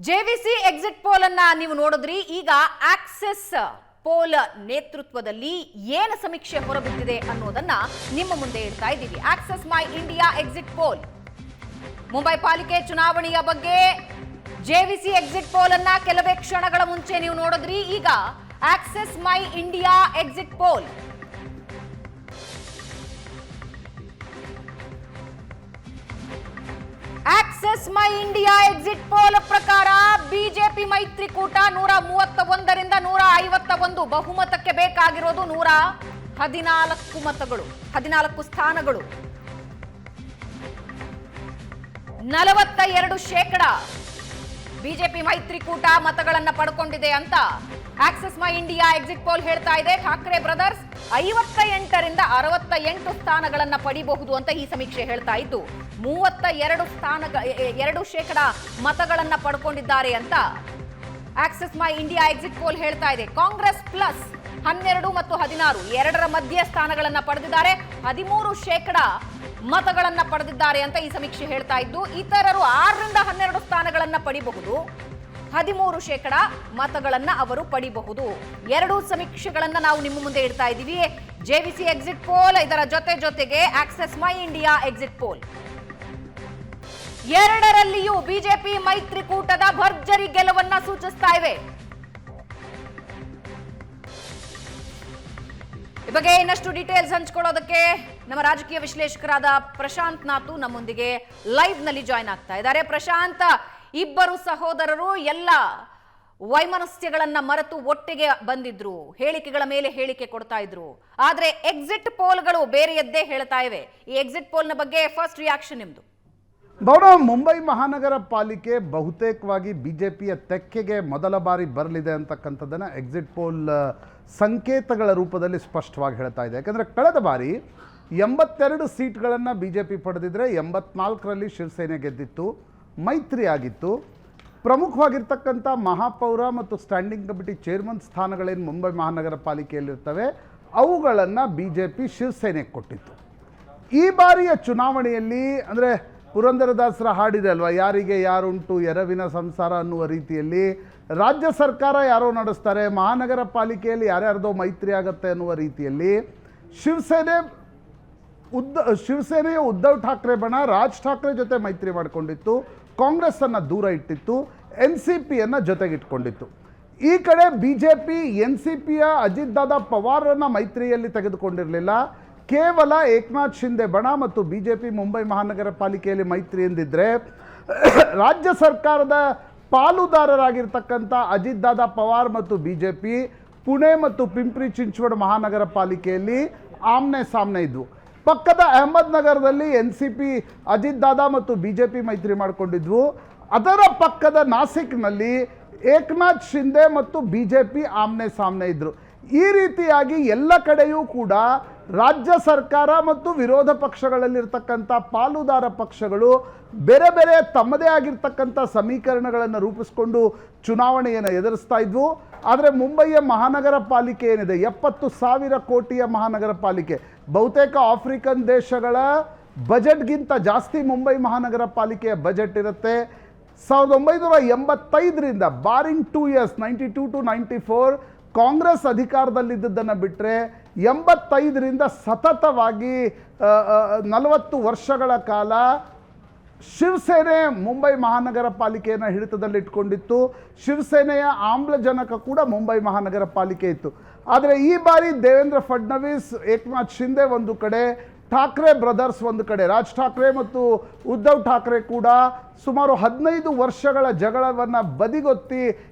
ಜೆವಿಸಿ exit poll ಅನ್ನ ನೀವು ನೋಡಿದ್ರಿ. ಈಗ ಆಕ್ಸಿಸ್ ಪೋಲ್ ನೇತೃತ್ವದಲ್ಲಿ ಏನು ಸಮೀಕ್ಷೆ ಹೊರಬಿದ್ದಿದೆ ಅನ್ನೋದನ್ನ ನಿಮ್ಮ ಮುಂದೆ ಇಡ್ತಾ ಇದ್ದೀವಿ. ಆಕ್ಸಿಸ್ ಮೈ ಇಂಡಿಯಾ ಎಕ್ಸಿಟ್ ಪೋಲ್ ಮುಂಬೈ ಪಾಲಿಕೆ ಚುನಾವಣೆಯ ಬಗ್ಗೆ ಜೆವಿಸಿ ಎಕ್ಸಿಟ್ ಪೋಲ್ ಅನ್ನ ಕೆಲವೇ ಕ್ಷಣಗಳ ಮುಂಚೆ ನೀವು ನೋಡಿದ್ರಿ. ಈಗ ಆಕ್ಸಿಸ್ ಮೈ ಇಂಡಿಯಾ ಎಕ್ಸಿಟ್ ಪೋಲ್ ಆಕ್ಸಿಸ್ ಮೈ ಇಂಡಿಯಾ ಎಕ್ಸಿಟ್ ಪೋಲ್ ಪ್ರಕಾರ ಬಿಜೆಪಿ ಮೈತ್ರಿಕೂಟ 131ರಿಂದ 151 ಬಹುಮತಕ್ಕೆ ಬೇಕಾಗಿರೋದು 114 ಮತಗಳು, 14 ಸ್ಥಾನಗಳು, 42% ಬಿಜೆಪಿ ಮೈತ್ರಿಕೂಟ ಮತಗಳನ್ನ ಪಡ್ಕೊಂಡಿದೆ ಅಂತ ಆಕ್ಸಿಸ್ ಮೈ ಇಂಡಿಯಾ ಎಕ್ಸಿಟ್ ಪೋಲ್ ಹೇಳ್ತಾ ಇದೆ. ಠಾಕ್ರೆ ಬ್ರದರ್ಸ್ 58ರಿಂದ 68 ಸ್ಥಾನಗಳನ್ನ ಪಡಿಬಹುದು ಅಂತ ಈ ಸಮೀಕ್ಷೆ ಹೇಳ್ತಾ ಇದ್ದು 2% ಮತಗಳನ್ನ ಪಡ್ಕೊಂಡಿದ್ದಾರೆ ಅಂತ ಆಕ್ಸಿಸ್ ಮೈ ಇಂಡಿಯಾ ಎಕ್ಸಿಟ್ ಪೋಲ್ ಹೇಳ್ತಾ ಇದೆ. ಕಾಂಗ್ರೆಸ್ ಪ್ಲಸ್ 12 ಮತ್ತು 16 ಎರಡರ ಮಧ್ಯೆ ಸ್ಥಾನಗಳನ್ನ ಪಡೆದಿದ್ದಾರೆ, 13% ಮತಗಳನ್ನ ಪಡೆದಿದ್ದಾರೆ ಅಂತ ಈ ಸಮೀಕ್ಷೆ ಹೇಳ್ತಾ ಇದ್ದು ಇತರರು 6ರಿಂದ 12 ಸ್ಥಾನಗಳನ್ನ ಪಡಿಬಹುದು, 13% ಮತಗಳನ್ನ ಅವರು ಪಡಿಬಹುದು. ಎರಡೂ ಸಮೀಕ್ಷೆಗಳನ್ನ ನಾವು ನಿಮ್ಮ ಮುಂದೆ ಇಡ್ತಾ ಇದ್ದೀವಿ. ಜೆವಿಸಿ ಎಕ್ಸಿಟ್ ಪೋಲ್, ಇದರ ಜೊತೆಗೆ ಆಕ್ಸಿಸ್ ಮೈ ಇಂಡಿಯಾ ಎಕ್ಸಿಟ್ ಪೋಲ್, ಎರಡರಲ್ಲಿಯೂ ಬಿಜೆಪಿ ಮೈತ್ರಿಕೂಟದ ಭರ್ಜರಿ ಗೆಲುವನ್ನ ಸೂಚಿಸ್ತಾ ಇವೆ. ಈ ಬಗ್ಗೆ ಇನ್ನಷ್ಟು ಡೀಟೇಲ್ಸ್ ಹಂಚಿಕೊಳ್ಳೋದಕ್ಕೆ ನಮ್ಮ ರಾಜಕೀಯ ವಿಶ್ಲೇಷಕರಾದ ಪ್ರಶಾಂತ್ ನಾತು ನಮ್ಮೊಂದಿಗೆ ಲೈವ್ ನಲ್ಲಿ ಜಾಯ್ನ್ ಆಗ್ತಾ ಇದ್ದಾರೆ. ಪ್ರಶಾಂತ್, ಇಬ್ಬರು ಸಹೋದರರು ಎಲ್ಲ ವೈಮನಸ್ಯಗಳನ್ನ ಮರೆತು ಒಟ್ಟಿಗೆ ಬಂದಿದ್ರು, ಹೇಳಿಕೆಗಳ ಮೇಲೆ ಹೇಳಿಕೆ ಕೊಡ್ತಾ ಇದ್ರು. ಆದ್ರೆ ಎಕ್ಸಿಟ್ ಪೋಲ್ಗಳು ಬೇರೆಯದ್ದೇ ಹೇಳ್ತಾ ಇವೆ. ಈ ಎಕ್ಸಿಟ್ ಪೋಲ್ನ ಬಗ್ಗೆ ಫಸ್ಟ್ ರಿಯಾಕ್ಷನ್ ನಿಮ್ದು? ಮುಂಬೈ ಮಹಾನಗರ ಪಾಲಿಕೆ ಬಹುತೇಕವಾಗಿ ಬಿಜೆಪಿಯ ತೆಕ್ಕೆಗೆ ಮೊದಲ ಬಾರಿ ಬರಲಿದೆ ಅಂತಕ್ಕಂಥದ್ದನ್ನು ಎಕ್ಸಿಟ್ ಪೋಲ್ ಸಂಕೇತಗಳ ರೂಪದಲ್ಲಿ ಸ್ಪಷ್ಟವಾಗಿ ಹೇಳ್ತಾ ಇದೆ. ಯಾಕಂದರೆ ಕಳೆದ ಬಾರಿ 82 ಸೀಟ್ಗಳನ್ನು ಬಿಜೆಪಿ ಪಡೆದಿದ್ರೆ 84ರಲ್ಲಿ ಶಿವಸೇನೆ ಗೆದ್ದಿತ್ತು, ಮೈತ್ರಿ ಆಗಿತ್ತು. ಪ್ರಮುಖವಾಗಿರ್ತಕ್ಕಂಥ ಮಹಾಪೌರ ಮತ್ತು ಸ್ಟ್ಯಾಂಡಿಂಗ್ ಕಮಿಟಿ ಚೇರ್ಮನ್ ಸ್ಥಾನಗಳೇನು ಮುಂಬೈ ಮಹಾನಗರ ಪಾಲಿಕೆಯಲ್ಲಿರ್ತವೆ ಅವುಗಳನ್ನು ಬಿಜೆಪಿ ಶಿವಸೇನೆಗೆ ಕೊಟ್ಟಿತ್ತು. ಈ ಬಾರಿಯ ಚುನಾವಣೆಯಲ್ಲಿ ಅಂದರೆ ಪುರಂದರದಾಸರ ಹಾಡಿದೆ ಅಲ್ವಾ, ಯಾರಿಗೆ ಯಾರುಂಟು ಎರವಿನ ಸಂಸಾರ ಅನ್ನುವ ರೀತಿಯಲ್ಲಿ ರಾಜ್ಯ ಸರ್ಕಾರ ಯಾರೋ ನಡೆಸ್ತಾರೆ, ಮಹಾನಗರ ಪಾಲಿಕೆಯಲ್ಲಿ ಯಾರ್ಯಾರ್ದೋ ಮೈತ್ರಿ ಆಗುತ್ತೆ ಅನ್ನುವ ರೀತಿಯಲ್ಲಿ ಶಿವಸೇನೆಯ ಉದ್ಧವ್ ಠಾಕ್ರೆ ಬಣ ರಾಜ್ ಠಾಕ್ರೆ ಜೊತೆ ಮೈತ್ರಿ ಮಾಡಿಕೊಂಡಿತ್ತು, ಕಾಂಗ್ರೆಸ್ಸನ್ನು ದೂರ ಇಟ್ಟಿತ್ತು, NCPಯನ್ನು ಜೊತೆಗಿಟ್ಕೊಂಡಿತ್ತು. ಈ ಕಡೆ ಬಿಜೆಪಿ NCPಯ ಅಜಿತ್ ದಾದಾ ಪವಾರನ್ನು ಮೈತ್ರಿಯಲ್ಲಿ ತೆಗೆದುಕೊಂಡಿರಲಿಲ್ಲ, ಕೇವಲ ಏಕನಾಥ್ ಶಿಂದೆ ಬಣ ಮತ್ತು ಬಿಜೆಪಿ ಮುಂಬೈ ಮಹಾನಗರ ಪಾಲಿಕೆಯಲ್ಲಿ ಮೈತ್ರಿ ಎಂದಿದ್ರೆ ರಾಜ್ಯ ಸರ್ಕಾರದ ಪಾಲುದಾರರಾಗಿರ್ತಕ್ಕಂಥ ಅಜಿತ್ ದಾದಾ ಪವಾರ್ ಮತ್ತು ಬಿಜೆಪಿ ಪುಣೆ ಮತ್ತು ಪಿಂಪ್ರಿ ಚಿಂಚವಡ್ ಮಹಾನಗರ ಪಾಲಿಕೆಯಲ್ಲಿ ಆಮ್ನೆ ಸಾಮ್ನೆ ಇದ್ವು. ಪಕ್ಕದ ಅಹಮದ್ ನಗರದಲ್ಲಿ NCP ಅಜಿತ್ ದಾದಾ ಮತ್ತು ಬಿಜೆಪಿ ಮೈತ್ರಿ ಮಾಡಿಕೊಂಡಿದ್ವು. ಅದರ ಪಕ್ಕದ ನಾಸಿಕ್ನಲ್ಲಿ ಏಕನಾಥ್ ಶಿಂದೆ ಮತ್ತು ಬಿಜೆಪಿ ಆಮ್ನೆ ಸಾಮ್ನೆ ಇದ್ದರು. ಈ ರೀತಿಯಾಗಿ ಎಲ್ಲ ಕಡೆಯೂ ಕೂಡ ರಾಜ್ಯ ಸರ್ಕಾರ ಮತ್ತು ವಿರೋಧ ಪಕ್ಷಗಳಲ್ಲಿರ್ತಕ್ಕಂಥ ಪಾಲುದಾರ ಪಕ್ಷಗಳು ಬೇರೆ ಬೇರೆ ತಮ್ಮದೇ ಆಗಿರ್ತಕ್ಕಂಥ ಸಮೀಕರಣಗಳನ್ನು ರೂಪಿಸಿಕೊಂಡು ಚುನಾವಣೆಯನ್ನು ಎದುರಿಸ್ತಾ ಇದ್ವು. ಆದರೆ ಮುಂಬಯಿಯ ಮಹಾನಗರ ಪಾಲಿಕೆ ಏನಿದೆ 70,000 ಕೋಟಿಯ ಮಹಾನಗರ ಪಾಲಿಕೆ, ಬಹುತೇಕ ಆಫ್ರಿಕನ್ ದೇಶಗಳ ಬಜೆಟ್ಗಿಂತ ಜಾಸ್ತಿ ಮುಂಬೈ ಮಹಾನಗರ ಪಾಲಿಕೆಯ ಬಜೆಟ್ ಇರುತ್ತೆ. 1985ರಿಂದ ಬಾರಿಂಗ್ 2 ಇಯರ್ಸ್ 92 to 94 ಕಾಂಗ್ರೆಸ್ ಅಧಿಕಾರದಲ್ಲಿದ್ದದ್ದನ್ನು ಬಿಟ್ಟರೆ 85ರಿಂದ ಸತತವಾಗಿ 40 ವರ್ಷಗಳ ಕಾಲ ಶಿವಸೇನೆ ಮುಂಬೈ ಮಹಾನಗರ ಪಾಲಿಕೆಯನ್ನು ಹಿಡಿತದಲ್ಲಿಟ್ಕೊಂಡಿತ್ತು. ಶಿವಸೇನೆಯ ಆಮ್ಲಜನಕ ಕೂಡ ಮುಂಬೈ ಮಹಾನಗರ ಪಾಲಿಕೆ ಇತ್ತು. ಆದರೆ ಈ ಬಾರಿ ದೇವೇಂದ್ರ ಫಡ್ನವೀಸ್, ಏಕನಾಥ್ ಶಿಂದೆ ಒಂದು ಕಡೆ, ಠಾಕ್ರೆ ಬ್ರದರ್ಸ್ ಒಂದು ಕಡೆ, ರಾಜ್ ಠಾಕ್ರೆ ಮತ್ತು ಉದ್ಧವ್ ಠಾಕ್ರೆ ಕೂಡ ಸುಮಾರು 15 ವರ್ಷಗಳ ಜಗಳವನ್ನು ಬದಿಗೊತ್ತಿ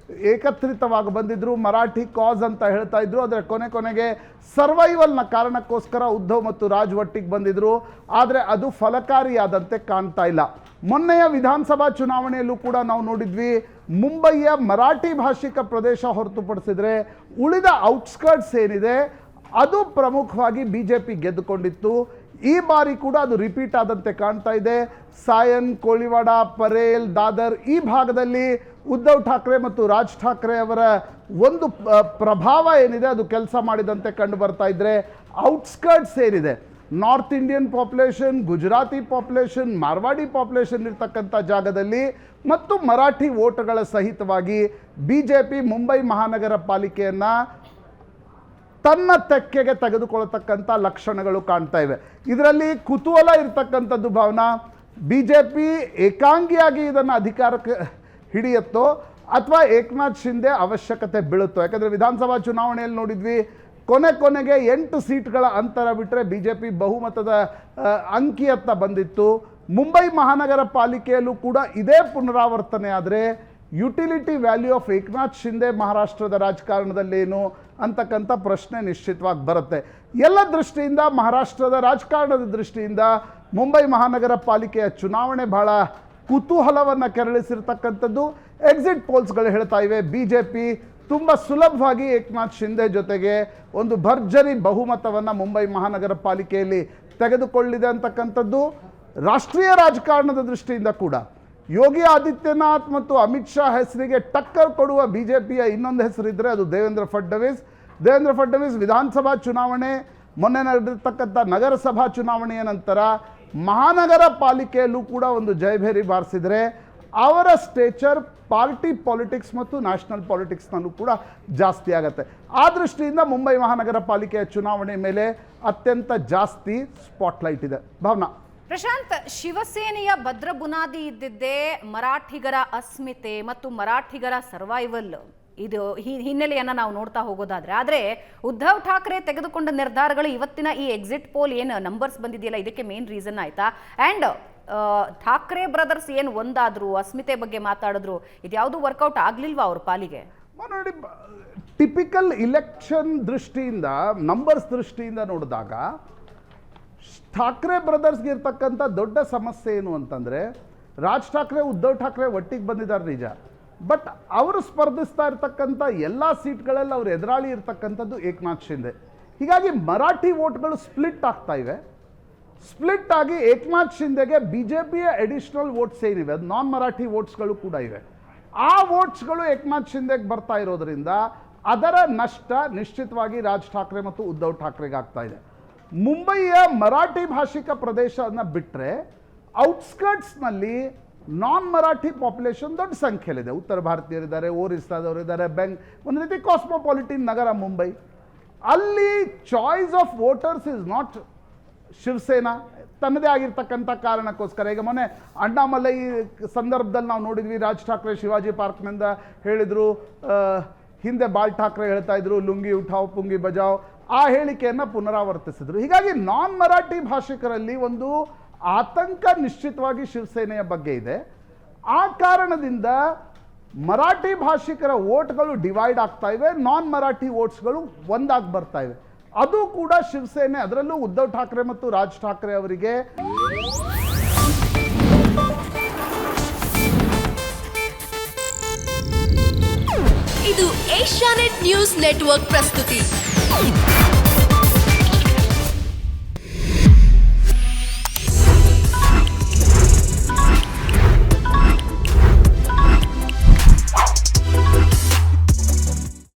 ಏಕತ್ರಿತವಾಗಿ ಬಂದಿದ್ದರು. ಮರಾಠಿ ಕಾಸ್ ಅಂತ ಹೇಳ್ತಾ ಇದ್ರು. ಆದರೆ ಕೊನೆಗೆ ಸರ್ವೈವಲ್ನ ಕಾರಣಕ್ಕೋಸ್ಕರ ಉದ್ಧವ್ ಮತ್ತು ರಾಜ್ ಒಟ್ಟಿಗೆ ಬಂದಿದ್ದರು. ಆದರೆ ಅದು ಫಲಕಾರಿಯಾದಂತೆ ಕಾಣ್ತಾ ಇಲ್ಲ. ಮೊನ್ನೆಯ ವಿಧಾನಸಭಾ ಚುನಾವಣೆಯಲ್ಲೂ ಕೂಡ ನಾವು ನೋಡಿದ್ವಿ, ಮುಂಬಯಿಯ ಮರಾಠಿ ಭಾಷಿಕ ಪ್ರದೇಶ ಹೊರತುಪಡಿಸಿದರೆ ಉಳಿದ ಔಟ್ಸ್ಕರ್ಟ್ಸ್ ಏನಿದೆ ಅದು ಪ್ರಮುಖವಾಗಿ ಬಿಜೆಪಿ ಗೆದ್ದುಕೊಂಡಿತ್ತು. ಈ ಬಾರಿ ಕೂಡ ಅದು ರಿಪೀಟ್ ಆದಂತೆ ಕಾಣ್ತಾ ಇದೆ. ಸಾಯನ್, ಕೋಳಿವಾಡ, ಪರೇಲ್, ದಾದರ್ ಈ ಭಾಗದಲ್ಲಿ ಉದ್ಧವ್ ಠಾಕ್ರೆ ಮತ್ತು ರಾಜ್ ಠಾಕ್ರೆ ಅವರ ಒಂದು ಪ್ರಭಾವ ಏನಿದೆ ಅದು ಕೆಲಸ ಮಾಡಿದಂತೆ ಕಂಡು ಬರ್ತಾ ಇದ್ರೆ, ಔಟ್ಸ್ಕರ್ಟ್ಸ್ ಏನಿದೆ north Indian population, Gujarati population, Marwari population ಇರ್ತಕ್ಕಂಥ ಜಾಗದಲ್ಲಿ ಮತ್ತು ಮರಾಠಿ ಓಟ್ಗಳ ಸಹಿತವಾಗಿ BJP ಮುಂಬೈ ಮಹಾನಗರ ಪಾಲಿಕೆಯನ್ನು ತನ್ನ ತೆಕ್ಕೆಗೆ ತೆಗೆದುಕೊಳ್ಳತಕ್ಕಂಥ ಲಕ್ಷಣಗಳು ಕಾಣ್ತಾ ಇವೆ. ಇದರಲ್ಲಿ ಕುತೂಹಲ ಇರ್ತಕ್ಕಂಥದ್ದು ಭಾವನಾ, BJP ಏಕಾಂಗಿಯಾಗಿ ಇದನ್ನು ಅಧಿಕಾರಕ್ಕೆ ಹಿಡಿಯುತ್ತೋ ಅಥವಾ ಏಕನಾಥ್ ಶಿಂದೆ ಅವಶ್ಯಕತೆ ಬೀಳುತ್ತೋ? ಯಾಕಂದರೆ ವಿಧಾನಸಭಾ ಚುನಾವಣೆಯಲ್ಲಿ ನೋಡಿದ್ವಿ, ಕೊನೆಗೆ 8 ಸೀಟ್ಗಳ ಅಂತರ ಬಿಟ್ಟರೆ BJP ಬಹುಮತದ ಅಂಕಿಯತ್ತ ಬಂದಿತ್ತು. ಮುಂಬೈ ಮಹಾನಗರ ಪಾಲಿಕೆಯಲ್ಲೂ ಕೂಡ ಇದೇ ಪುನರಾವರ್ತನೆ ಆದರೆ utility value of Eknath Shinde ಮಹಾರಾಷ್ಟ್ರದ ರಾಜಕಾರಣದಲ್ಲೇನು ಅಂತಕ್ಕಂಥ ಪ್ರಶ್ನೆ ನಿಶ್ಚಿತವಾಗಿ ಬರುತ್ತೆ. ಎಲ್ಲ ದೃಷ್ಟಿಯಿಂದ, ಮಹಾರಾಷ್ಟ್ರದ ರಾಜಕಾರಣದ ದೃಷ್ಟಿಯಿಂದ ಮುಂಬೈ ಮಹಾನಗರ ಪಾಲಿಕೆಯ ಚುನಾವಣೆ ಬಹಳ ಕುತೂಹಲವನ್ನು ಕೆರಳಿಸಿರ್ತಕ್ಕಂಥದ್ದು. ಎಕ್ಸಿಟ್ ಪೋಲ್ಸ್ಗಳು ಹೇಳ್ತಾ ಇವೆ BJP ತುಂಬ ಸುಲಭವಾಗಿ ಏಕನಾಥ್ ಶಿಂದೆ ಜೊತೆಗೆ ಒಂದು ಭರ್ಜರಿ ಬಹುಮತವನ್ನು ಮುಂಬೈ ಮಹಾನಗರ ಪಾಲಿಕೆಯಲ್ಲಿ ತೆಗೆದುಕೊಳ್ಳಿದೆ ಅಂತಕ್ಕಂಥದ್ದು. ರಾಷ್ಟ್ರೀಯ ರಾಜಕಾರಣದ ದೃಷ್ಟಿಯಿಂದ ಕೂಡ ಯೋಗಿ ಆದಿತ್ಯನಾಥ್ ಮತ್ತು ಅಮಿತ್ ಶಾ ಹೆಸರಿಗೆ ಟಕ್ಕರ್ ಕೊಡುವ BJPಯ ಇನ್ನೊಂದು ಹೆಸರಿದ್ದರೆ ಅದು ದೇವೇಂದ್ರ ಫಡ್ನವೀಸ್ ವಿಧಾನಸಭಾ ಚುನಾವಣೆ, ಮೊನ್ನೆ ನಡೆದಿರ್ತಕ್ಕಂಥ ನಗರಸಭಾ ಚುನಾವಣೆಯ ನಂತರ ಮಹಾನಗರ ಪಾಲಿಕೆಯಲ್ಲೂ ಕೂಡ ಒಂದು ಜಯಭೇರಿ ಬಾರಿಸಿದರೆ ಅವರ ಸ್ಟೇಚರ್ ಪಾರ್ಟಿ ಪಾಲಿಟಿಕ್ಸ್ ಮತ್ತು ನ್ಯಾಷನಲ್ ಪಾಲಿಟಿಕ್ಸ್ನಲ್ಲೂ ಕೂಡ ಜಾಸ್ತಿ ಆಗುತ್ತೆ. ಆ ದೃಷ್ಟಿಯಿಂದ ಮುಂಬೈ ಮಹಾನಗರ ಪಾಲಿಕೆಯ ಚುನಾವಣೆ ಮೇಲೆ ಅತ್ಯಂತ ಜಾಸ್ತಿ ಸ್ಪಾಟ್ಲೈಟ್ ಇದೆ. ಭಾವನಾ. ಪ್ರಶಾಂತ್, ಶಿವಸೇನೆಯ ಭದ್ರ ಬುನಾದಿ ಇದ್ದಿದ್ದೇ ಮರಾಠಿಗರ ಅಸ್ಮಿತೆ ಮತ್ತು ಮರಾಠಿಗರ ಸರ್ವೈವಲ್, ಇದು ಹಿನ್ನೆಲೆಯನ್ನು ನಾವು ನೋಡ್ತಾ ಹೋಗೋದಾದ್ರೆ, ಆದರೆ ಉದ್ಧವ್ ಠಾಕ್ರೆ ತೆಗೆದುಕೊಂಡ ನಿರ್ಧಾರಗಳು ಇವತ್ತಿನ ಈ ಎಕ್ಸಿಟ್ ಪೋಲ್ ಏನು ನಂಬರ್ಸ್ ಬಂದಿದೆಯಲ್ಲ ಇದಕ್ಕೆ ಮೇನ್ ರೀಸನ್ ಆಯ್ತಾ? ಆ್ಯಂಡ್ ಠಾಕ್ರೆ ಬ್ರದರ್ಸ್ ಏನು ಒಂದಾದ್ರು, ಅಸ್ಮಿತೆ ಬಗ್ಗೆ ಮಾತಾಡಿದ್ರು, ಇದ್ಯಾವುದು ವರ್ಕೌಟ್ ಆಗ್ಲಿಲ್ವಾ ಅವ್ರ ಪಾಲಿಗೆ? ನೋಡಿ, ಟಿಪಿಕಲ್ ಇಲೆಕ್ಷನ್ ದೃಷ್ಟಿಯಿಂದ, ನಂಬರ್ಸ್ ದೃಷ್ಟಿಯಿಂದ ನೋಡಿದಾಗ ಠಾಕ್ರೆ ಬ್ರದರ್ಸ್ಗೆ ಇರ್ತಕ್ಕಂಥ ದೊಡ್ಡ ಸಮಸ್ಯೆ ಏನು ಅಂತಂದರೆ, ರಾಜ್ ಠಾಕ್ರೆ ಉದ್ಧವ್ ಠಾಕ್ರೆ ಒಟ್ಟಿಗೆ ಬಂದಿದ್ದಾರೆ ನಿಜ, ಬಟ್ ಅವರು ಸ್ಪರ್ಧಿಸ್ತಾ ಇರ್ತಕ್ಕಂಥ ಎಲ್ಲ ಸೀಟ್ಗಳಲ್ಲಿ ಅವ್ರ ಎದುರಾಳಿ ಇರ್ತಕ್ಕಂಥದ್ದು ಏಕನಾಥ್ ಶಿಂದೆ. ಹೀಗಾಗಿ ಮರಾಠಿ ವೋಟ್ಗಳು ಸ್ಪ್ಲಿಟ್ ಆಗ್ತಾ ಇವೆ. ಸ್ಪ್ಲಿಟ್ ಆಗಿ ಏಕನಾಥ್ ಶಿಂದೆಗೆ BJPಯ ಅಡಿಷನಲ್ ವೋಟ್ಸ್ ಏನಿವೆ, ಅದು ನಾನ್ ಮರಾಠಿ ವೋಟ್ಸ್ಗಳು ಕೂಡ ಇವೆ. ಆ ವೋಟ್ಸ್ಗಳು ಏಕನಾಥ್ ಶಿಂದೆಗೆ ಬರ್ತಾ ಇರೋದ್ರಿಂದ ಅದರ ನಷ್ಟ ನಿಶ್ಚಿತವಾಗಿ ರಾಜ್ ಠಾಕ್ರೆ ಮತ್ತು ಉದ್ಧವ್ ಠಾಕ್ರೆಗೆ ಆಗ್ತಾ ಇದೆ. ಮುಂಬಯಿಯ ಮರಾಠಿ ಭಾಷಿಕ ಪ್ರದೇಶವನ್ನು ಬಿಟ್ಟರೆ ಔಟ್ಸ್ಕರ್ಟ್ಸ್ನಲ್ಲಿ ನಾನ್ ಮರಾಠಿ ಪಾಪ್ಯುಲೇಷನ್ ದೊಡ್ಡ ಸಂಖ್ಯೆಯಲ್ಲಿದೆ. ಉತ್ತರ ಭಾರತೀಯರಿದ್ದಾರೆ, ಒರಿಸ್ಸಾದವರಿದ್ದಾರೆ, ಒಂದು ರೀತಿ ಕಾಸ್ಮೋಪಾಲಿಟಿನ್ ನಗರ ಮುಂಬೈ. ಅಲ್ಲಿ choice of voters is not Shiv Sena, ತನ್ನದೇ ಆಗಿರ್ತಕ್ಕಂಥ ಕಾರಣಕ್ಕೋಸ್ಕರ. ಈಗ ಮೊನ್ನೆ ಅಣ್ಣಾಮಲೈ ಸಂದರ್ಭದಲ್ಲಿ ನಾವು ನೋಡಿದ್ವಿ, ರಾಜ್ ಠಾಕ್ರೆ ಶಿವಾಜಿ ಪಾರ್ಕ್ನಿಂದ ಹೇಳಿದರು, ಹಿಂದೆ ಬಾಲ್ ಠಾಕ್ರೆ ಹೇಳ್ತಾ ಇದ್ರು ಲುಂಗಿ ಉಠಾವ್ ಪುಂಗಿ ಬಜಾವ್, ಆ ಹೇಳಿಕೆಯನ್ನು ಪುನರಾವರ್ತಿಸಿದ್ರು. ಹೀಗಾಗಿ ನಾನ್ ಮರಾಠಿ ಭಾಷಿಕರಲ್ಲಿ ಒಂದು ಆತಂಕ ನಿಶ್ಚಿತವಾಗಿ ಶಿವಸೇನೆಯ ಬಗ್ಗೆ ಇದೆ. ಆ ಕಾರಣದಿಂದ ಮರಾಠಿ ಭಾಷಿಕರ ವೋಟ್ಗಳು ಡಿವೈಡ್ ಆಗ್ತಾ ಇವೆ, ನಾನ್ ಮರಾಠಿ ವೋಟ್ಸ್ಗಳು ಒಂದಾಗಿ ಬರ್ತಾ ಇವೆ. ಅದು ಕೂಡ ಶಿವಸೇನೆ, ಅದರಲ್ಲೂ ಉದ್ಧವ್ ಠಾಕ್ರೆ ಮತ್ತು ರಾಜ್ ಠಾಕ್ರೆ ಅವರಿಗೆ ಇದು ಏಷ್ಯಾನೆಟ್ ನ್ಯೂಸ್ ನೆಟ್ವರ್ಕ್ ಪ್ರಸ್ತುತಿ.